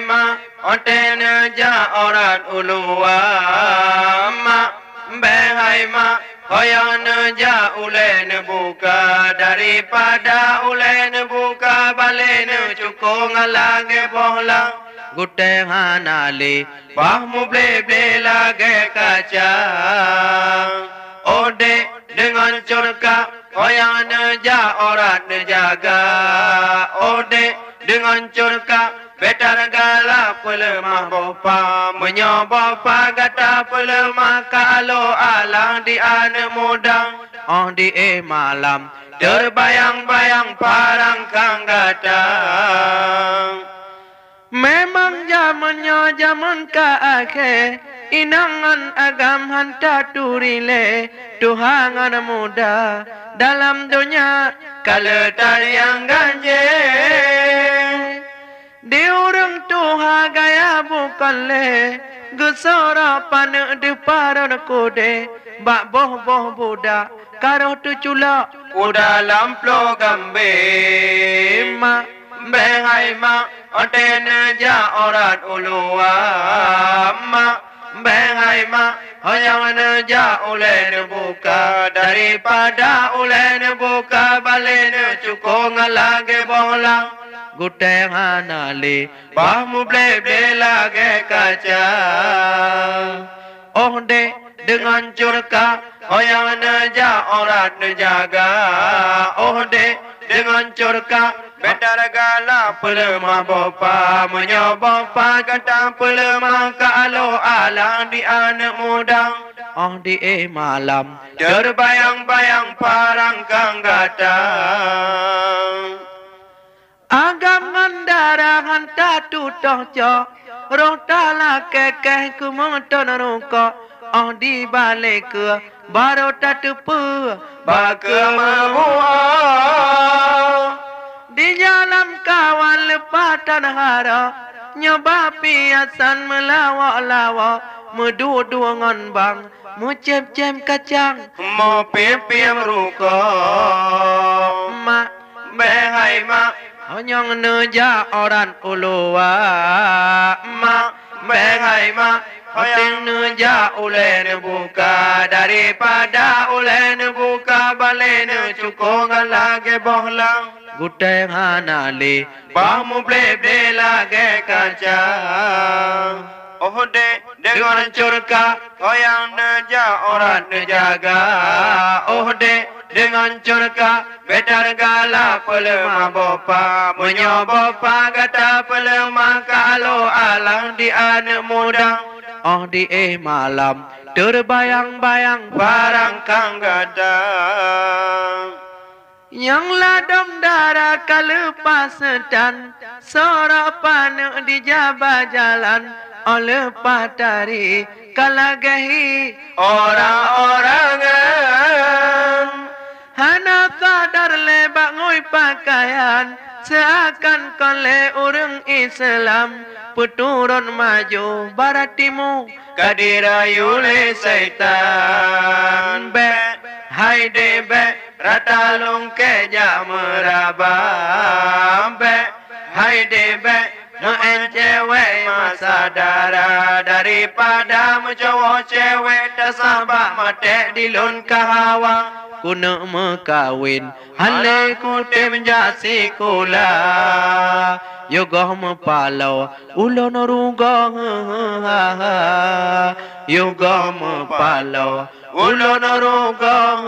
ma oten ja orat ulua ma behai ma hoyan ja ulen buka daripada ulen buka balen cukong lage bola gute hanale bahmu ble lage kaca ode dengan curka hoyan ja orat jaga ode dengan curka betar gala pelemah bopa menyobopa gata pelemah kalau alang di anak muda oh di malam terbayang-bayang parang kang gata memang zamannya zaman ka akhir inangan agam hanta turile tuhangan muda dalam dunia kaletar yang ganjil di urang tuha gaya bukan le gesora pana de paran kode bak boh budak karo tu cula dalam plo gambe ma behai ma oten ja orat ulua ma behai ma hoyan ja ulen buka daripada ulen buka balen cukong lage bola gute hanale bahmu ble lage kaca oh de dengan curka hoyan ja orat jaga oh de dengan curka betar gala pelemah bopa menyobopa kata pelemah kalau alang di anak muda oh di malam terbayang-bayang parang kang datang agam ngandara hanta tutoh jo roh tala kekeh kumonton ruko oh di balik ke baru tatupu baka mahua di dalam kawan lepatan hara nyoba piasan melawak-lawak medu-du ngan bang mucem-cem kacang mau piem ruko mak behai mak honyong neja orang ulua mak behai mak hoting neja ulen buka daripada ulen buka balen cukong lage bohlang gute hanale bahmu ble lage kaca oh de dengan curka hoyang neja orang jaga oh de dengan curka betar gala pelemah bopa menyobopa gata pelemah kalau alang di anak muda oh di malam terbayang-bayang parang kang gadang yang ladam darah kalepasan sorak panak di jabah jalan oleh patari kalagahi orang-orangan hana kadar lebak ngoi pakaian seakan kole urang Islam puturun maju barat timur kadirayule syaitan be hai de be rata lungke jameraba be hai de be Noen cewek masa darah daripada mencowok cewek tersabak mate di lun kahawa kuna mekawin hale kutem jasi kula yogoh mepalau ulon rugong yogoh mepalau ulon rugong